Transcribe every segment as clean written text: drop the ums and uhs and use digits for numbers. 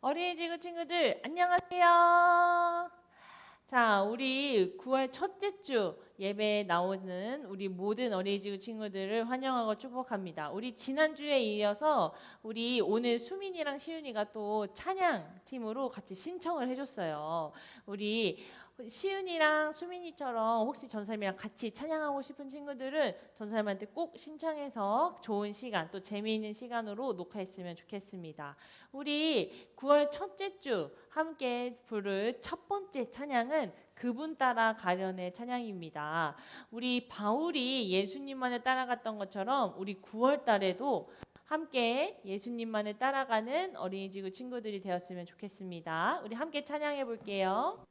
어린이 지구 친구들 안녕하세요. 자, 우리 9월 첫째 주 예배에 나오는 우리 모든 어린이 지구 친구들을 환영하고 축복합니다. 우리 지난주에 이어서 우리 오늘 수민이랑 시윤이가 또 찬양 팀으로 같이 신청을 해줬어요. 우리 시윤이랑 수민이처럼 혹시 전사님이랑 같이 찬양하고 싶은 친구들은 전사님한테 꼭 신청해서 좋은 시간 또 재미있는 시간으로 녹화했으면 좋겠습니다. 우리 9월 첫째 주 함께 부를 첫 번째 찬양은 그분 따라 가련의 찬양입니다. 우리 바울이 예수님만을 따라갔던 것처럼 우리 9월 달에도 함께 예수님만을 따라가는 어린이지구 친구들이 되었으면 좋겠습니다. 우리 함께 찬양해 볼게요.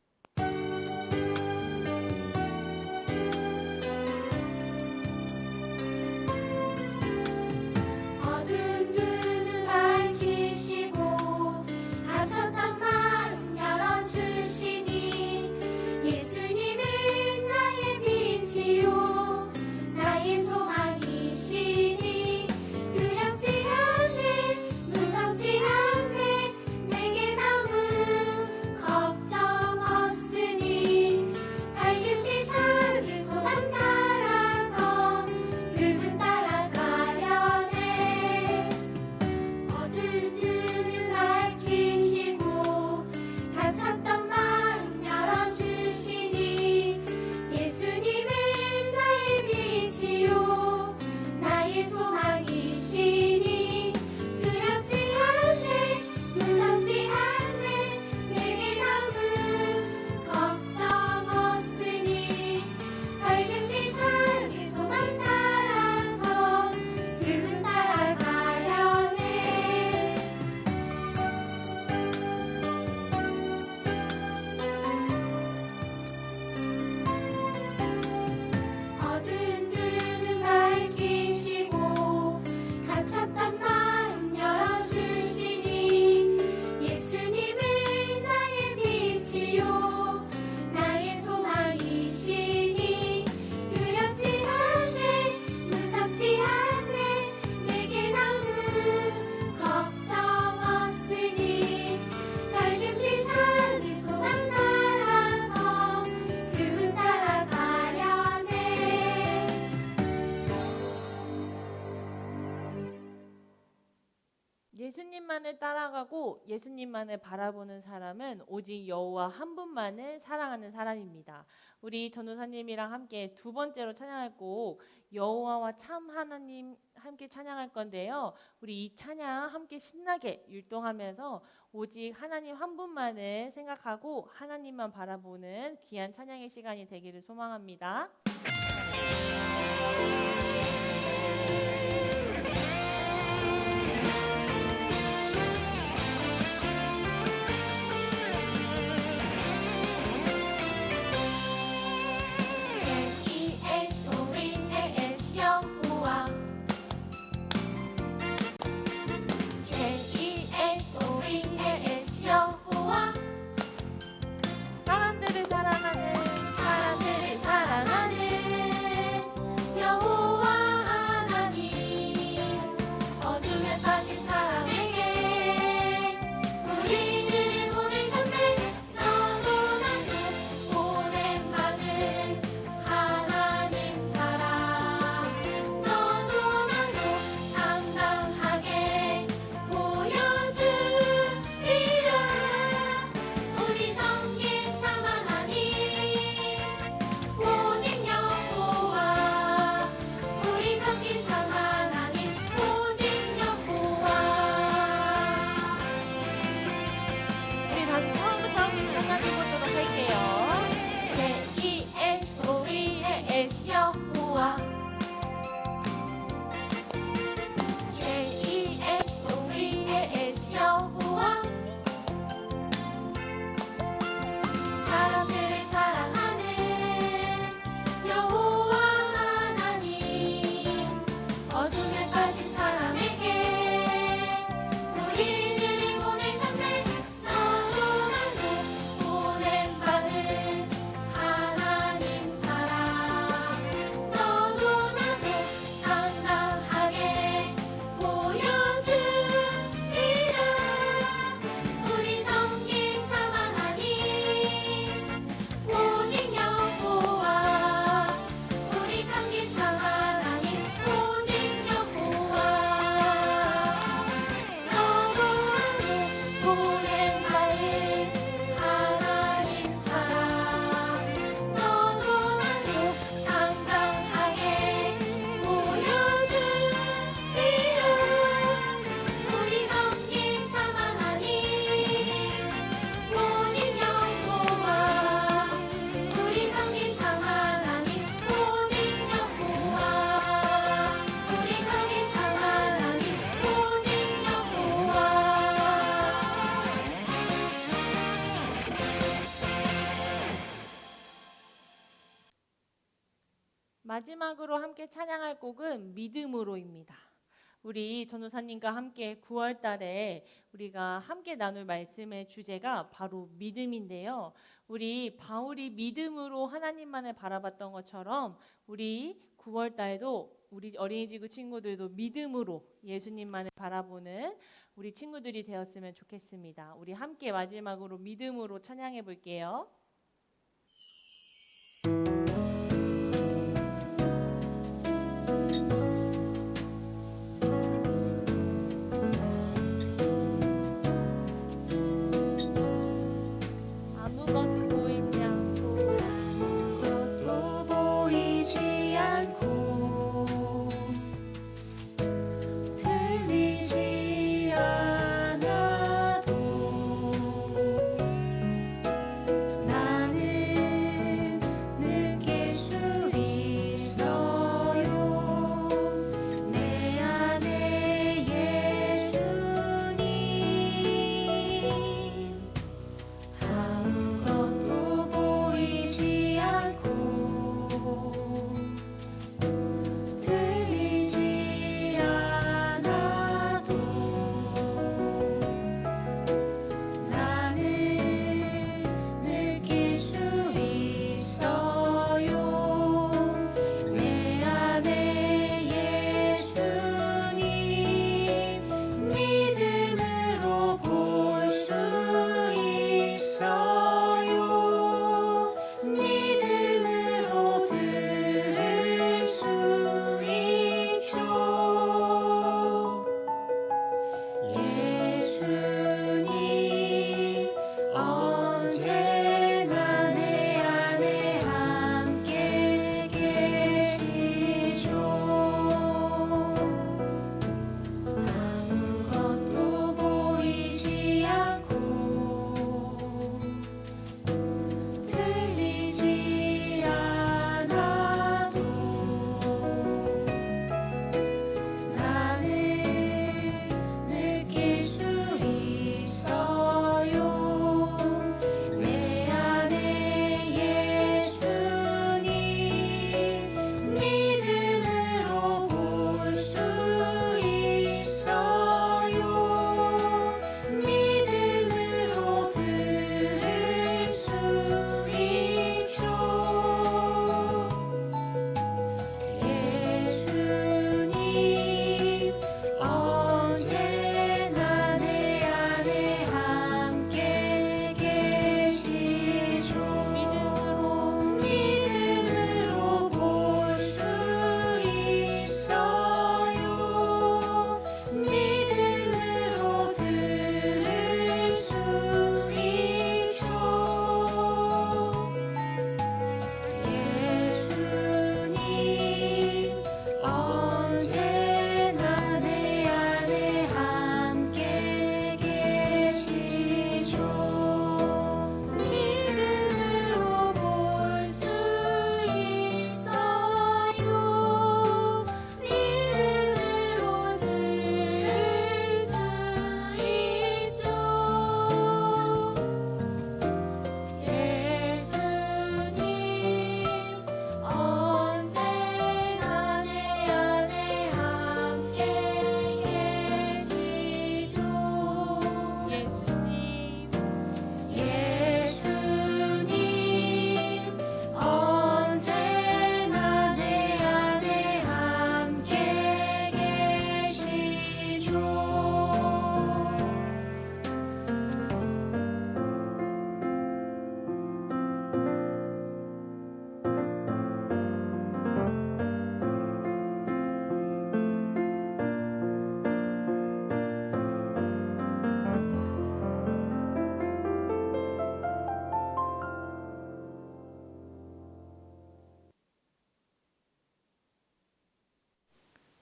예수님만을 따라가고 예수님만을 바라보는 사람은 오직 여호와 한 분만을 사랑하는 사람입니다. 우리 전도사님이랑 함께 두 번째로 찬양할 곡 여호와와 참 하나님 함께 찬양할 건데요. 우리 이 찬양 함께 신나게 율동하면서 오직 하나님 한 분만을 생각하고 하나님만 바라보는 귀한 찬양의 시간이 되기를 소망합니다. 사람들을 사랑하는 여호와 하나님 마지막으로 함께 찬양할 곡은 믿음으로입니다. 우리 전도사님과 함께 9월 달에 우리가 함께 나눌 말씀의 주제가 바로 믿음인데요. 우리 바울이 믿음으로 하나님만을 바라봤던 것처럼 우리 9월 달도 우리 어린이지구 친구들도 믿음으로 예수님만을 바라보는 우리 친구들이 되었으면 좋겠습니다. 우리 함께 마지막으로 믿음으로 찬양해 볼게요. 아무것도 보이지 않고 아무것도 보이지 않고 들리지 않아도 나는 느낄 수 있어요. 내 안에 예수님 아무것도 보이지 않고 들리지 않아도 나는 느낄 수 있어요. 내 안에 예수님 믿음으로 볼 수 있어요. 믿음으로 들을 수 있죠. 예수님 언제나 내 안에 함께 계시죠. 아무것도 보이지 않고 들리지 않아도 나는 느낄 수 있어요. 내 안에 예수님 믿음으로 볼 수 있어요. 믿음으로 들을 수 있죠. 예수님 언제나 내 안에 함께 계시죠. 믿음으로 볼 수 있어요. 믿음으로 들을 수 있죠. 예수님 언제나 내 안에 함께 계시죠. 믿음으로 볼 수 있어요. 믿음으로 들을 수 있죠. 예수님 언제나 내 안에 함께 계시죠. 예수님 예수님 언제나 내 안에 함께 계시죠.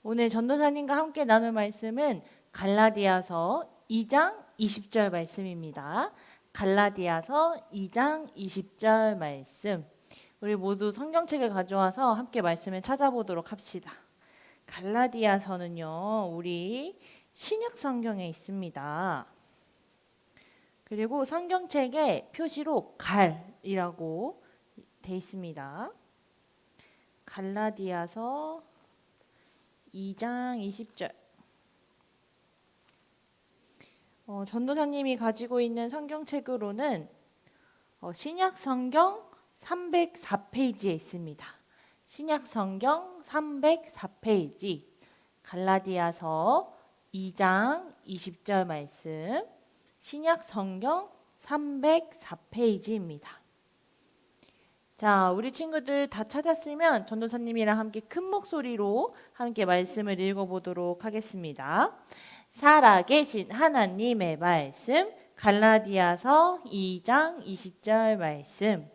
오늘 전도사님과 함께 나눌 말씀은 갈라디아서 2장 20절 말씀입니다. 갈라디아서 2장 20절 말씀. 우리 모두 성경책을 가져와서 함께 말씀을 찾아보도록 합시다. 갈라디아서는요, 우리 신약 성경에 있습니다. 그리고 성경책에 표시로 갈이라고 돼 있습니다. 갈라디아서 2장 20절. 전도사님이 가지고 있는 성경책으로는 신약 성경 304페이지에 있습니다. 신약 성경 304페이지 갈라디아서 2장 20절 말씀, 신약 성경 304페이지입니다. 자, 우리 친구들 다 찾았으면 전도사님이랑 함께 큰 목소리로 함께 말씀을 읽어보도록 하겠습니다. 살아계신 하나님의 말씀, 갈라디아서 2장 20절 말씀.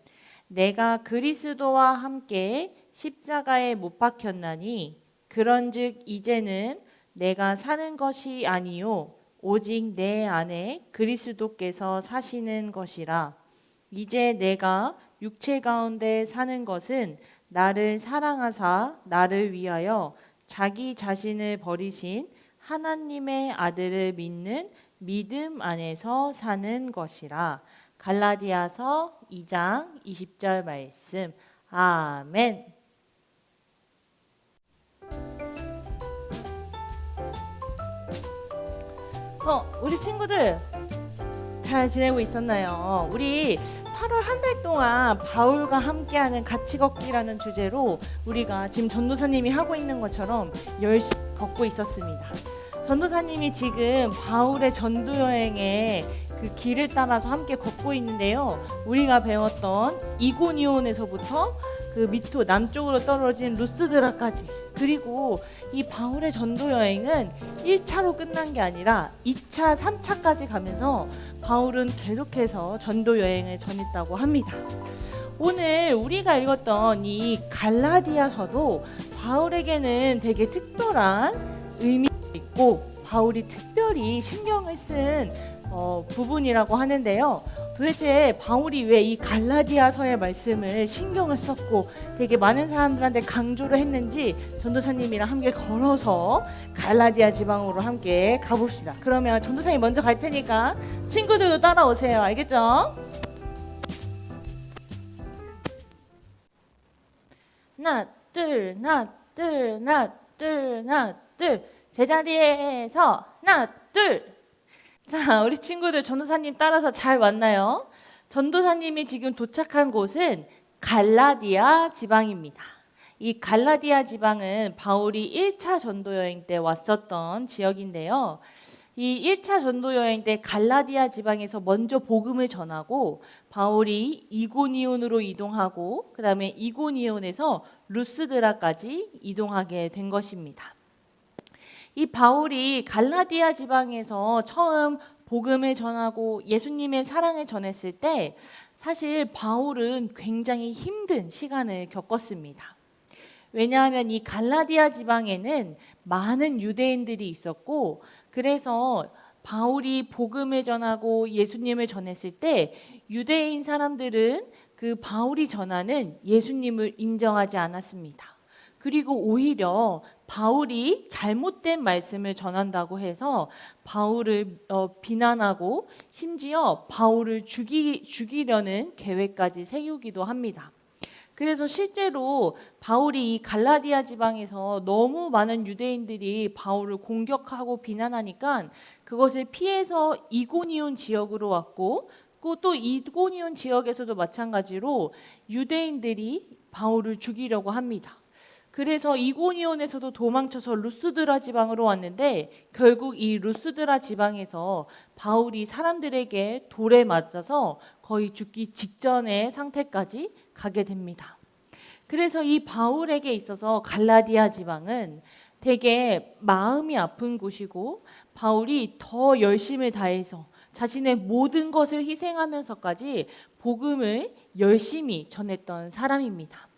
내가 그리스도와 함께 십자가에 못 박혔나니 그런즉 이제는 내가 사는 것이 아니요 오직 내 안에 그리스도께서 사시는 것이라. 이제 내가 육체 가운데 사는 것은 나를 사랑하사 나를 위하여 자기 자신을 버리신 하나님의 아들을 믿는 믿음 안에서 사는 것이라. 갈라디아서 2장 20절 말씀. 아멘. 우리 친구들 잘 지내고 있었나요? 우리 8월 한 달 동안 바울과 함께하는 같이 걷기라는 주제로 우리가 지금 전도사님이 하고 있는 것처럼 열심히 걷고 있었습니다. 전도사님이 지금 바울의 전도 여행에 그 길을 따라서 함께 걷고 있는데요. 우리가 배웠던 이고니온에서부터 그 밑으로 남쪽으로 떨어진 루스드라까지, 그리고 이 바울의 전도 여행은 1차로 끝난 게 아니라 2차, 3차까지 가면서 바울은 계속해서 전도 여행을 전했다고 합니다. 오늘 우리가 읽었던 이 갈라디아서도 바울에게는 되게 특별한 의미가 있고 바울이 특별히 신경을 쓴 부분이라고 하는데요. 도대체 바울이 왜 이 갈라디아서의 말씀을 신경을 썼고 되게 많은 사람들한테 강조를 했는지 전도사님이랑 함께 걸어서 갈라디아 지방으로 함께 가봅시다. 그러면 전도사님 먼저 갈 테니까 친구들도 따라오세요. 알겠죠? 하나, 둘, 하나, 둘, 하나, 둘, 하나, 둘. 제자리에서 하나, 둘. 자, 우리 친구들 전도사님 따라서 잘 왔나요? 전도사님이 지금 도착한 곳은 갈라디아 지방입니다. 이 갈라디아 지방은 바울이 1차 전도 여행 때 왔었던 지역인데요. 이 1차 전도 여행 때 갈라디아 지방에서 먼저 복음을 전하고 바울이 이고니온으로 이동하고 그 다음에 이고니온에서 루스드라까지 이동하게 된 것입니다. 이 바울이 갈라디아 지방에서 처음 복음을 전하고 예수님의 사랑을 전했을 때 사실 바울은 굉장히 힘든 시간을 겪었습니다. 왜냐하면 이 갈라디아 지방에는 많은 유대인들이 있었고, 그래서 바울이 복음을 전하고 예수님을 전했을 때 유대인 사람들은 그 바울이 전하는 예수님을 인정하지 않았습니다. 그리고 오히려 바울이 잘못된 말씀을 전한다고 해서 바울을 비난하고 심지어 바울을 죽이려는 계획까지 세우기도 합니다. 그래서 실제로 바울이 이 갈라디아 지방에서 너무 많은 유대인들이 바울을 공격하고 비난하니까 그것을 피해서 이고니온 지역으로 왔고, 또 이고니온 지역에서도 마찬가지로 유대인들이 바울을 죽이려고 합니다. 그래서 이고니온에서도 도망쳐서 루스드라 지방으로 왔는데 결국 이 루스드라 지방에서 바울이 사람들에게 돌에 맞아서 거의 죽기 직전의 상태까지 가게 됩니다. 그래서 이 바울에게 있어서 갈라디아 지방은 되게 마음이 아픈 곳이고 바울이 더 열심을 다해서 자신의 모든 것을 희생하면서까지 복음을 열심히 전했던 사람입니다.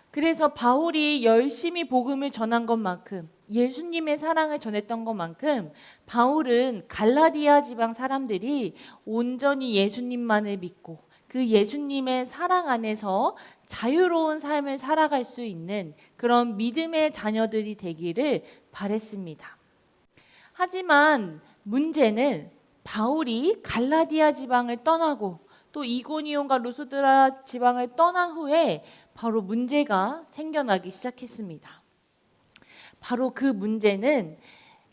그래서 바울이 열심히 복음을 전한 것만큼, 예수님의 사랑을 전했던 것만큼 바울은 갈라디아 지방 사람들이 온전히 예수님만을 믿고 그 예수님의 사랑 안에서 자유로운 삶을 살아갈 수 있는 그런 믿음의 자녀들이 되기를 바랬습니다. 하지만 문제는 바울이 갈라디아 지방을 떠나고 또 이고니온과 루스드라 지방을 떠난 후에 바로 문제가 생겨나기 시작했습니다. 바로 그 문제는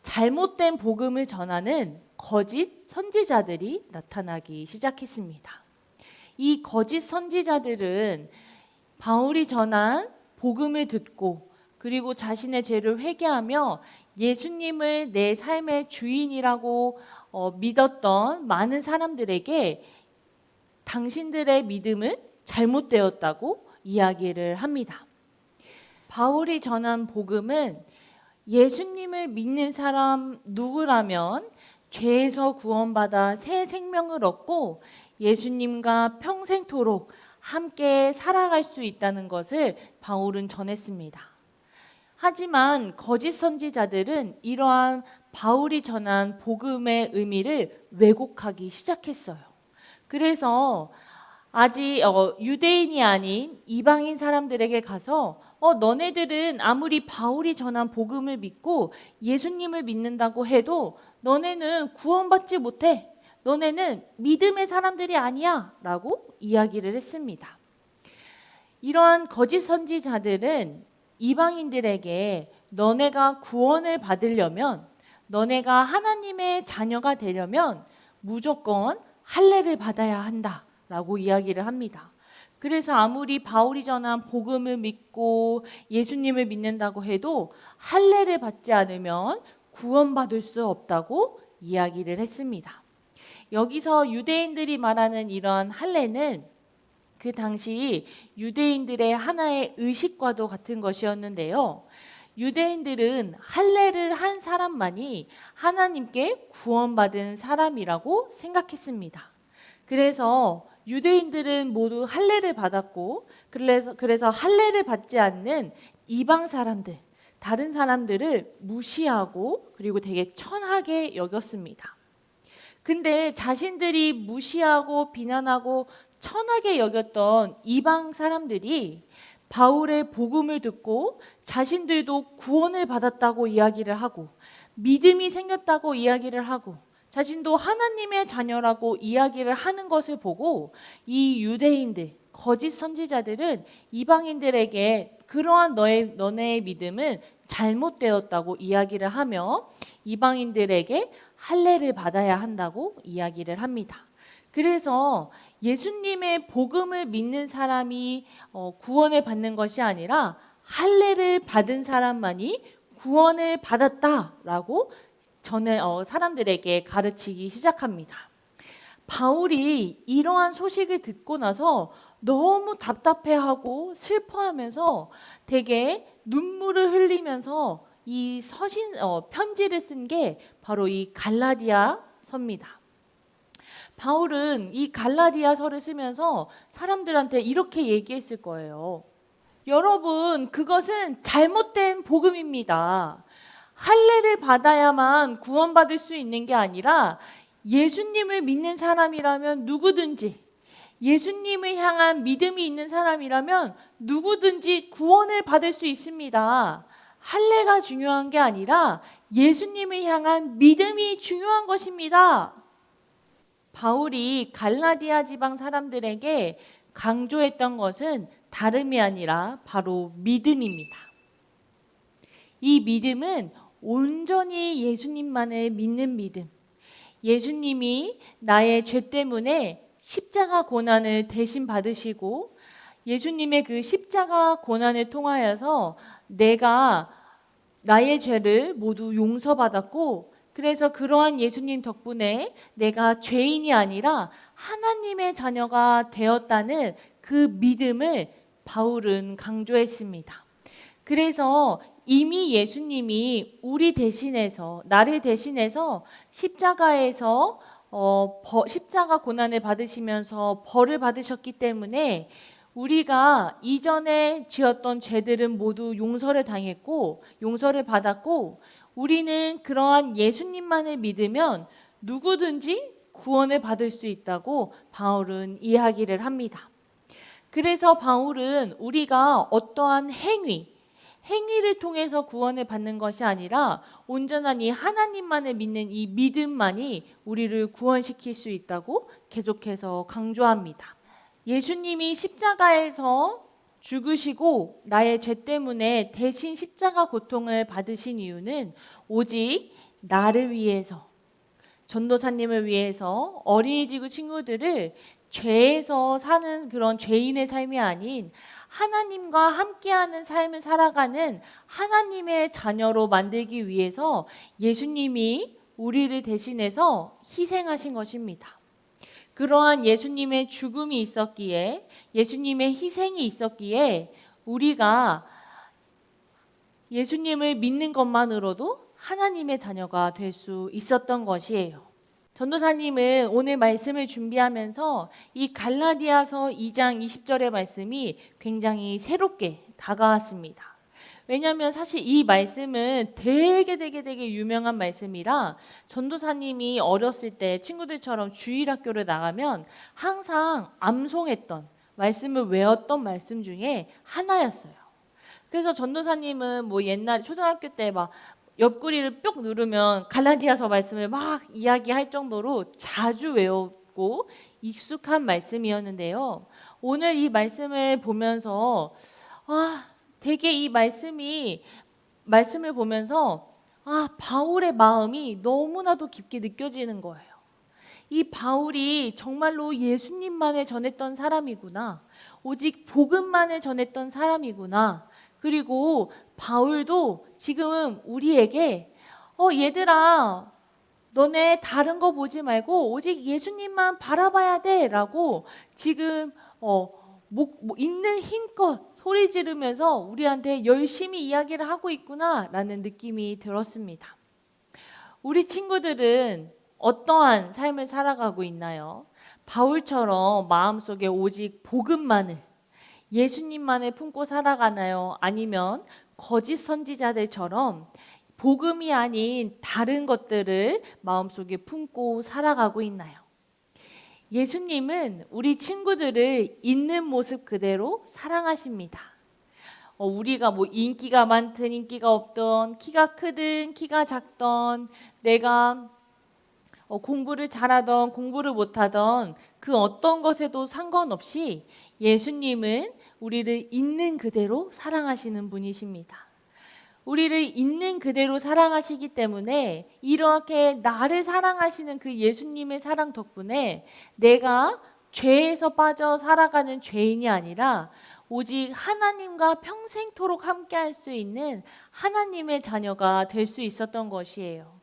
잘못된 복음을 전하는 거짓 선지자들이 나타나기 시작했습니다. 이 거짓 선지자들은 바울이 전한 복음을 듣고 그리고 자신의 죄를 회개하며 예수님을 내 삶의 주인이라고 믿었던 많은 사람들에게 당신들의 믿음은 잘못되었다고 이야기를 합니다. 바울이 전한 복음은 예수님을 믿는 사람 누구라면 죄에서 구원받아 새 생명을 얻고 예수님과 평생토록 함께 살아갈 수 있다는 것을 바울은 전했습니다. 하지만 거짓 선지자들은 이러한 바울이 전한 복음의 의미를 왜곡하기 시작했어요. 그래서 아직 유대인이 아닌 이방인 사람들에게 가서 너네들은 아무리 바울이 전한 복음을 믿고 예수님을 믿는다고 해도 너네는 구원받지 못해. 너네는 믿음의 사람들이 아니야 라고 이야기를 했습니다. 이러한 거짓 선지자들은 이방인들에게 너네가 구원을 받으려면, 너네가 하나님의 자녀가 되려면 무조건 할례를 받아야 한다 라고 이야기를 합니다. 그래서 아무리 바울이 전한 복음을 믿고 예수님을 믿는다고 해도 할례를 받지 않으면 구원받을 수 없다고 이야기를 했습니다. 여기서 유대인들이 말하는 이러한 할례는 그 당시 유대인들의 하나의 의식과도 같은 것이었는데요. 유대인들은 할례를 한 사람만이 하나님께 구원받은 사람이라고 생각했습니다. 그래서 유대인들은 모두 할례를 받았고 그래서 할례를 받지 않는 이방 사람들, 다른 사람들을 무시하고 그리고 되게 천하게 여겼습니다. 근데 자신들이 무시하고 비난하고 천하게 여겼던 이방 사람들이 바울의 복음을 듣고 자신들도 구원을 받았다고 이야기를 하고 믿음이 생겼다고 이야기를 하고 자신도 하나님의 자녀라고 이야기를 하는 것을 보고 이 유대인들, 거짓 선지자들은 이방인들에게 그러한 너네의 믿음은 잘못되었다고 이야기를 하며 이방인들에게 할례를 받아야 한다고 이야기를 합니다. 그래서 예수님의 복음을 믿는 사람이 구원을 받는 것이 아니라 할례를 받은 사람만이 구원을 받았다라고 사람들에게 가르치기 시작합니다. 바울이 이러한 소식을 듣고 나서 너무 답답해하고 슬퍼하면서 되게 눈물을 흘리면서 이 편지를 쓴 게 바로 이 갈라디아서입니다. 바울은 이 갈라디아서를 쓰면서 사람들한테 이렇게 얘기했을 거예요. 여러분, 그것은 잘못된 복음입니다. 할례를 받아야만 구원받을 수 있는 게 아니라 예수님을 믿는 사람이라면 누구든지, 예수님을 향한 믿음이 있는 사람이라면 누구든지 구원을 받을 수 있습니다. 할례가 중요한 게 아니라 예수님을 향한 믿음이 중요한 것입니다. 바울이 갈라디아 지방 사람들에게 강조했던 것은 다름이 아니라 바로 믿음입니다. 이 믿음은 온전히 예수님만을 믿는 믿음. 예수님이 나의 죄 때문에 십자가 고난을 대신 받으시고 예수님의 그 십자가 고난을 통하여서 내가 나의 죄를 모두 용서받았고 그래서 그러한 예수님 덕분에 내가 죄인이 아니라 하나님의 자녀가 되었다는 그 믿음을 바울은 강조했습니다. 그래서 이미 예수님이 우리 대신해서 나를 대신해서 십자가에서 십자가 고난을 받으시면서 벌을 받으셨기 때문에 우리가 이전에 지었던 죄들은 모두 용서를 당했고 용서를 받았고 우리는 그러한 예수님만을 믿으면 누구든지 구원을 받을 수 있다고 바울은 이야기를 합니다. 그래서 바울은 우리가 어떠한 행위를 통해서 구원을 받는 것이 아니라 온전하니 하나님만을 믿는 이 믿음만이 우리를 구원시킬 수 있다고 계속해서 강조합니다. 예수님이 십자가에서 죽으시고 나의 죄 때문에 대신 십자가 고통을 받으신 이유는 오직 나를 위해서, 전도사님을 위해서 어린이지구 친구들을 죄에서 사는 그런 죄인의 삶이 아닌 하나님과 함께하는 삶을 살아가는 하나님의 자녀로 만들기 위해서 예수님이 우리를 대신해서 희생하신 것입니다. 그러한 예수님의 죽음이 있었기에, 예수님의 희생이 있었기에 우리가 예수님을 믿는 것만으로도 하나님의 자녀가 될 수 있었던 것이에요. 전도사님은 오늘 말씀을 준비하면서 이 갈라디아서 2장 20절의 말씀이 굉장히 새롭게 다가왔습니다. 왜냐하면 사실 이 말씀은 되게 유명한 말씀이라 전도사님이 어렸을 때 친구들처럼 주일학교를 나가면 항상 암송했던 말씀을 외웠던 말씀 중에 하나였어요. 그래서 전도사님은 뭐 옛날 초등학교 때 막 옆구리를 뿅 누르면 갈라디아서 말씀을 막 이야기할 정도로 자주 외웠고 익숙한 말씀이었는데요. 오늘 이 말씀을 보면서 되게 이 말씀을 보면서 바울의 마음이 너무나도 깊게 느껴지는 거예요. 이 바울이 정말로 예수님만을 전했던 사람이구나. 오직 복음만을 전했던 사람이구나. 그리고 바울도 지금 우리에게 얘들아 너네 다른 거 보지 말고 오직 예수님만 바라봐야 돼 라고 지금 있는 힘껏 소리 지르면서 우리한테 열심히 이야기를 하고 있구나 라는 느낌이 들었습니다. 우리 친구들은 어떠한 삶을 살아가고 있나요? 바울처럼 마음속에 오직 복음만을, 예수님만을 품고 살아가나요? 아니면 거짓 선지자들처럼 복음이 아닌 다른 것들을 마음속에 품고 살아가고 있나요? 예수님은 우리 친구들을 있는 모습 그대로 사랑하십니다. 우리가 뭐 인기가 많든 인기가 없든, 키가 크든 키가 작든, 내가 공부를 잘하던 공부를 못하던 그 어떤 것에도 상관없이 예수님은 우리를 있는 그대로 사랑하시는 분이십니다. 우리를 있는 그대로 사랑하시기 때문에 이렇게 나를 사랑하시는 그 예수님의 사랑 덕분에 내가 죄에서 빠져 살아가는 죄인이 아니라 오직 하나님과 평생토록 함께할 수 있는 하나님의 자녀가 될 수 있었던 것이에요.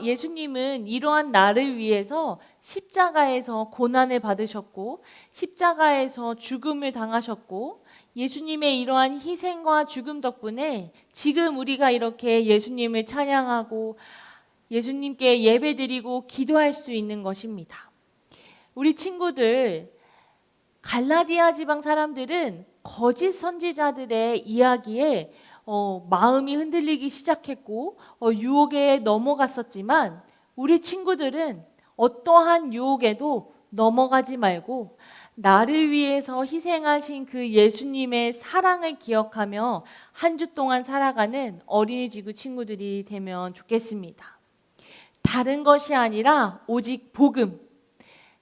예수님은 이러한 나를 위해서 십자가에서 고난을 받으셨고 십자가에서 죽음을 당하셨고 예수님의 이러한 희생과 죽음 덕분에 지금 우리가 이렇게 예수님을 찬양하고 예수님께 예배드리고 기도할 수 있는 것입니다. 우리 친구들, 갈라디아 지방 사람들은 거짓 선지자들의 이야기에 마음이 흔들리기 시작했고 유혹에 넘어갔었지만 우리 친구들은 어떠한 유혹에도 넘어가지 말고 나를 위해서 희생하신 그 예수님의 사랑을 기억하며 한 주 동안 살아가는 어린이지구 친구들이 되면 좋겠습니다. 다른 것이 아니라 오직 복음,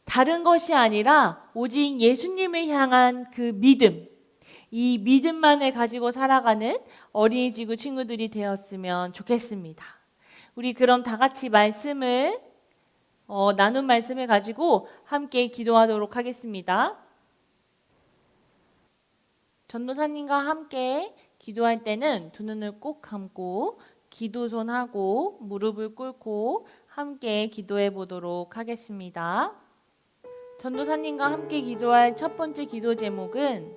다른 것이 아니라 오직 예수님을 향한 그 믿음, 이 믿음만을 가지고 살아가는 어린이지구 친구들이 되었으면 좋겠습니다. 우리 그럼 다 같이 나눈 말씀을 가지고 함께 기도하도록 하겠습니다. 전도사님과 함께 기도할 때는 두 눈을 꼭 감고 기도손하고 무릎을 꿇고 함께 기도해 보도록 하겠습니다. 전도사님과 함께 기도할 첫 번째 기도 제목은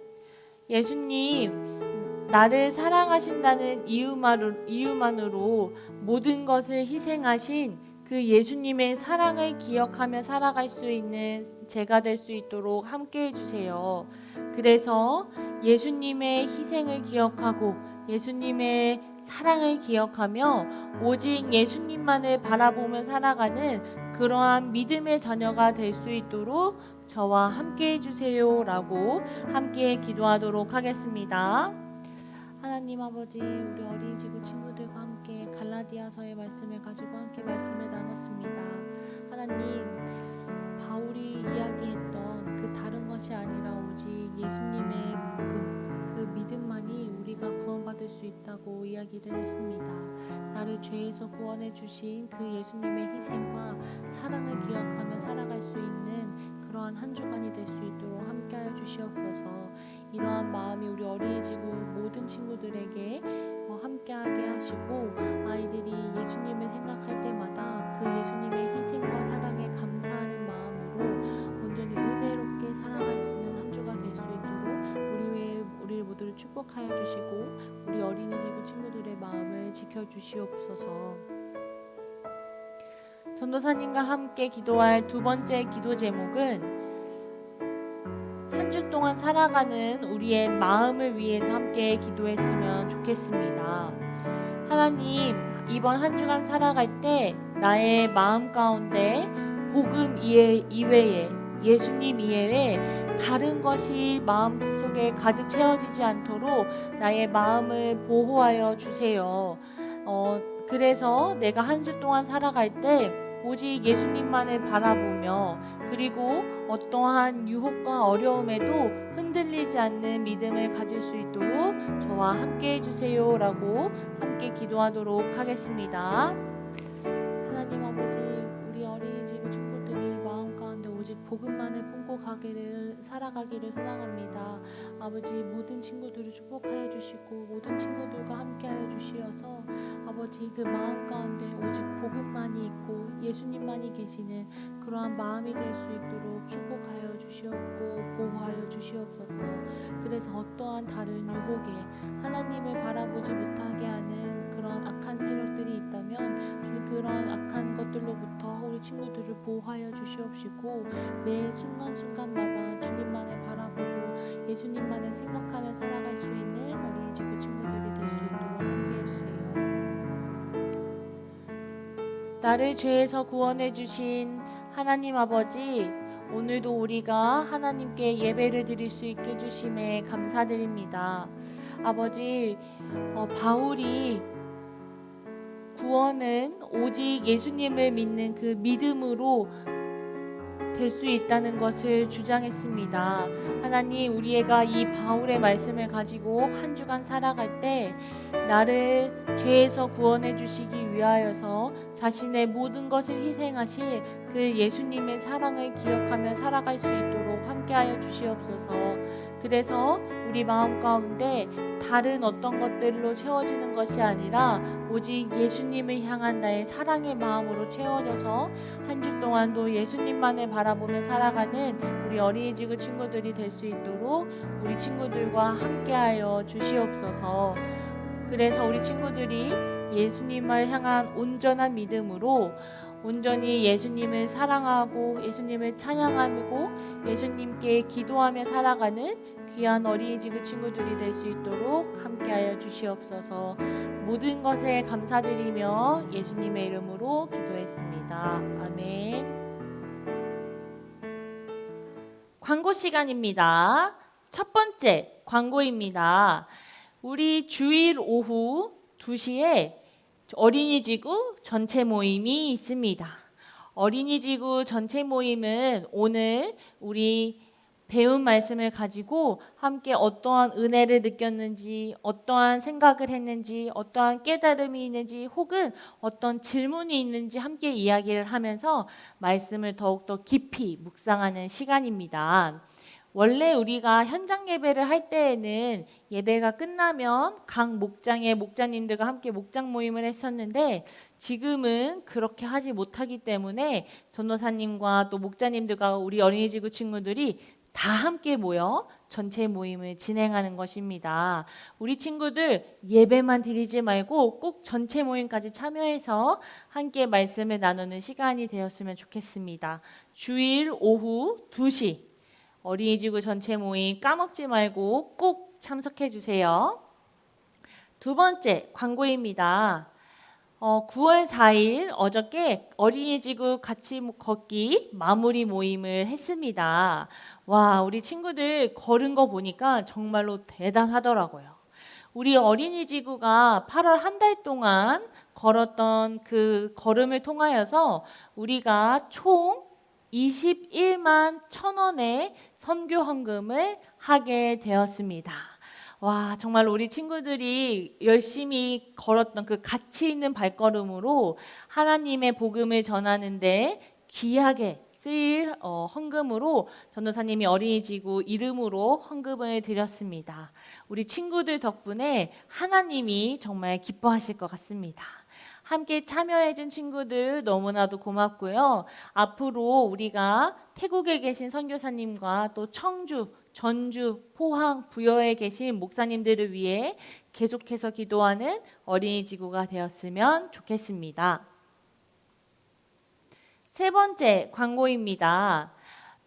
예수님, 나를 사랑하신다는 이유만으로 모든 것을 희생하신 그 예수님의 사랑을 기억하며 살아갈 수 있는 제가 될 수 있도록 함께 해주세요. 그래서 예수님의 희생을 기억하고 예수님의 사랑을 기억하며 오직 예수님만을 바라보며 살아가는 그러한 믿음의 자녀가 될 수 있도록 저와 함께 해주세요 라고 함께 기도하도록 하겠습니다. 하나님 아버지, 우리 어린이지구 친구들과 함께 갈라디아서의 말씀을 가지고 함께 말씀을 나눴습니다. 하나님, 바울이 이야기했던 그 다른 것이 아니라 오직 예수님의 복음, 믿음만이 우리가 구원받을 수 있다고 이야기를 했습니다. 나를 죄에서 구원해 주신 그 예수님의 희생과 사랑을 기억하며 살아갈 수 있는 그러한 한 주간이 될 수 있도록 함께하여 주시옵소서. 이러한 마음이 우리 어린이지구 모든 친구들에게 함께하게 하시고, 아이들이 예수님을 생각할 때마다 그 예수님의 희생과 사랑에 감사하는 마음으로 온전히 은혜롭게 살아갈 수 있는 한 주가 될 수 있도록 우리 모두를 축복하여 주시고, 우리 어린이지구 친구들의 마음을 지켜주시옵소서. 전도사님과 함께 기도할 두 번째 기도 제목은 한 주 동안 살아가는 우리의 마음을 위해서 함께 기도했으면 좋겠습니다. 하나님, 이번 한 주간 살아갈 때 나의 마음 가운데 복음 이외에, 예수님 이외에 다른 것이 마음속에 가득 채워지지 않도록 나의 마음을 보호하여 주세요. 그래서 내가 한 주 동안 살아갈 때 오직 예수님만을 바라보며, 그리고 어떠한 유혹과 어려움에도 흔들리지 않는 믿음을 가질 수 있도록 저와 함께 해주세요 라고 함께 기도하도록 하겠습니다. 하나님 아버지, 우리 어린이지구 친구들이 마음 가운데 오직 복음만을 품고 살아가기를 소망합니다. 아버지, 모든 친구들을 축복하여 주시고 모든 친구들과 함께하여 주시어서 아버지, 그 마음 가운데 오직 복음만이 있고 예수님만이 계시는 그러한 마음이 될 수 있도록 축복하여 주시옵고 보호하여 주시옵소서. 그래서 어떠한 다른 유혹에 하나님을 바라보지 못하게 하는 그런 악한 세력들이 있다면 주님, 그런 악한 것들로부터 우리 친구들을 보호하여 주시옵시고, 매 순간순간마다 주님만을 바라보고 예수님만을 생각하며 살아갈 수 있는 어린이지구 친구들이 될 수 있도록 함께해 주세요. 나를 죄에서 구원해 주신 하나님 아버지, 오늘도 우리가 하나님께 예배를 드릴 수 있게 해주심에 감사드립니다. 아버지, 바울이 구원은 오직 예수님을 믿는 그 믿음으로 될 수 있다는 것을 주장했습니다. 하나님, 우리가 이 바울의 말씀을 가지고 한 주간 살아갈 때 나를 죄에서 구원해 주시기 위하여서 자신의 모든 것을 희생하실 그 예수님의 사랑을 기억하며 살아갈 수 있도록 함께하여 주시옵소서. 그래서 우리 마음 가운데 다른 어떤 것들로 채워지는 것이 아니라 오직 예수님을 향한 나의 사랑의 마음으로 채워져서 한 주 동안도 예수님만을 바라보며 살아가는 우리 어린이지구 친구들이 될 수 있도록 우리 친구들과 함께하여 주시옵소서. 그래서 우리 친구들이 예수님을 향한 온전한 믿음으로 온전히 예수님을 사랑하고 예수님을 찬양하고 예수님께 기도하며 살아가는 귀한 어린이지구 친구들이 될 수 있도록 함께하여 주시옵소서. 모든 것에 감사드리며 예수님의 이름으로 기도했습니다. 아멘. 광고 시간입니다. 첫 번째 광고입니다. 우리 주일 오후 2시에 어린이지구 전체 모임이 있습니다. 어린이지구 전체 모임은 오늘 우리 배운 말씀을 가지고 함께 어떠한 은혜를 느꼈는지, 어떠한 생각을 했는지, 어떠한 깨달음이 있는지, 혹은 어떤 질문이 있는지 함께 이야기를 하면서 말씀을 더욱더 깊이 묵상하는 시간입니다. 원래 우리가 현장 예배를 할 때에는 예배가 끝나면 각 목장의 목자님들과 함께 목장 모임을 했었는데, 지금은 그렇게 하지 못하기 때문에 전도사님과 또 목자님들과 우리 어린이지구 친구들이 다 함께 모여 전체 모임을 진행하는 것입니다. 우리 친구들 예배만 드리지 말고 꼭 전체 모임까지 참여해서 함께 말씀을 나누는 시간이 되었으면 좋겠습니다. 주일 오후 2시 어린이지구 전체 모임 까먹지 말고 꼭 참석해 주세요. 두 번째 광고입니다. 9월 4일 어저께 어린이지구 같이 걷기 마무리 모임을 했습니다. 와, 우리 친구들 걸은 거 보니까 정말로 대단하더라고요. 우리 어린이지구가 8월 한 달 동안 걸었던 그 걸음을 통하여서 우리가 총 21만 1,000원의 선교 헌금을 하게 되었습니다. 와, 정말 우리 친구들이 열심히 걸었던 그 가치 있는 발걸음으로 하나님의 복음을 전하는데 귀하게 쓰일 헌금으로 전도사님이 어린이지구 이름으로 헌금을 드렸습니다. 우리 친구들 덕분에 하나님이 정말 기뻐하실 것 같습니다. 함께 참여해준 친구들 너무나도 고맙고요. 앞으로 우리가 태국에 계신 선교사님과 또 청주, 전주, 포항, 부여에 계신 목사님들을 위해 계속해서 기도하는 어린이지구가 되었으면 좋겠습니다. 세 번째 광고입니다.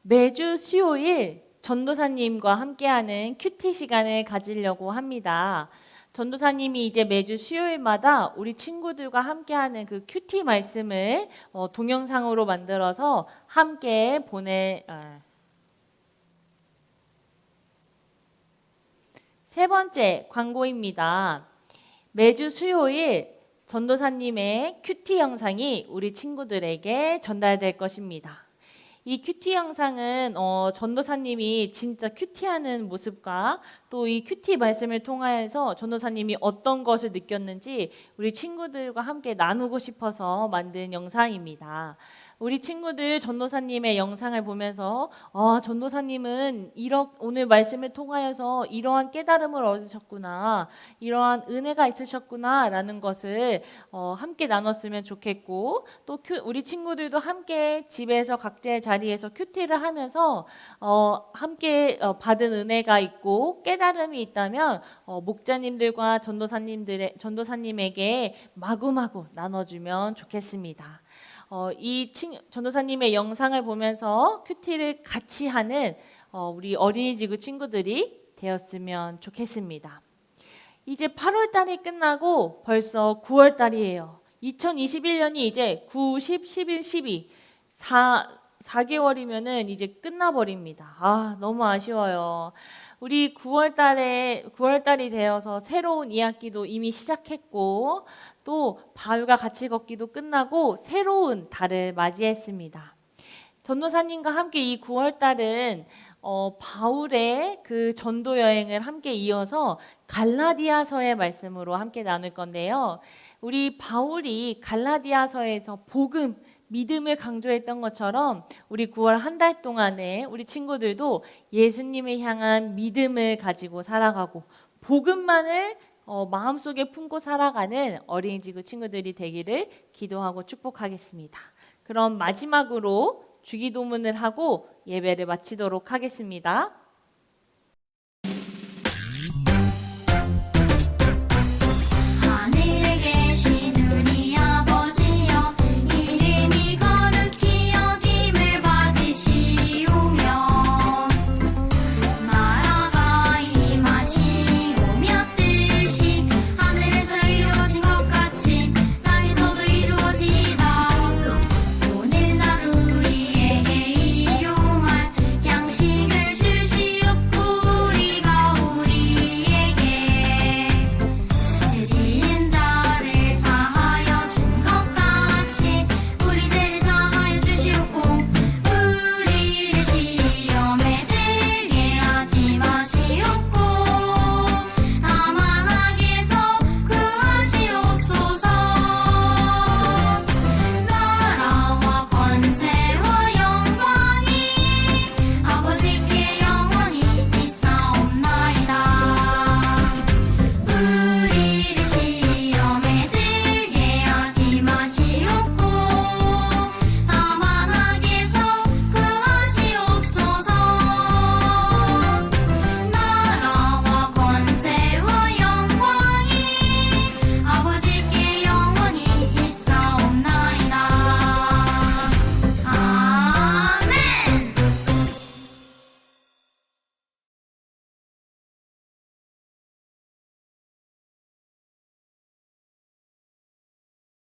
매주 수요일 전도사님과 함께하는 큐티 시간을 가지려고 합니다. 전도사님이 이제 매주 수요일마다 우리 친구들과 함께하는 그 큐티 말씀을 동영상으로 만들어서 함께 세 번째 광고입니다. 매주 수요일 전도사님의 큐티 영상이 우리 친구들에게 전달될 것입니다. 이 큐티 영상은 전도사님이 진짜 큐티하는 모습과 또 이 큐티 말씀을 통하여서 전도사님이 어떤 것을 느꼈는지 우리 친구들과 함께 나누고 싶어서 만든 영상입니다. 우리 친구들 전도사님의 영상을 보면서 전도사님은 오늘 말씀을 통하여서 이러한 깨달음을 얻으셨구나, 이러한 은혜가 있으셨구나 라는 것을 함께 나눴으면 좋겠고, 또 우리 친구들도 함께 집에서 각자의 자리에서 큐티를 하면서 함께 받은 은혜가 있고 깨달음이 있다면 목자님들과 전도사님에게 마구마구 나눠주면 좋겠습니다. 전도사님의 영상을 보면서 큐티를 같이 하는 우리 어린이지구 친구들이 되었으면 좋겠습니다. 이제 8월 달이 끝나고 벌써 9월 달이에요. 2021년이 이제 9, 10, 11, 12 4개월이면은 이제 끝나버립니다. 너무 아쉬워요. 우리 9월 달이 되어서 새로운 2학기도 이미 시작했고 또 바울과 같이 걷기도 끝나고 새로운 달을 맞이했습니다. 전도사님과 함께 이 9월 달은 바울의 그 전도 여행을 함께 이어서 갈라디아서의 말씀으로 함께 나눌 건데요. 우리 바울이 갈라디아서에서 복음, 믿음을 강조했던 것처럼 우리 9월 한 달 동안에 우리 친구들도 예수님을 향한 믿음을 가지고 살아가고 복음만을 마음속에 품고 살아가는 어린이지구 친구들이 되기를 기도하고 축복하겠습니다. 그럼 마지막으로 주기도문을 하고 예배를 마치도록 하겠습니다.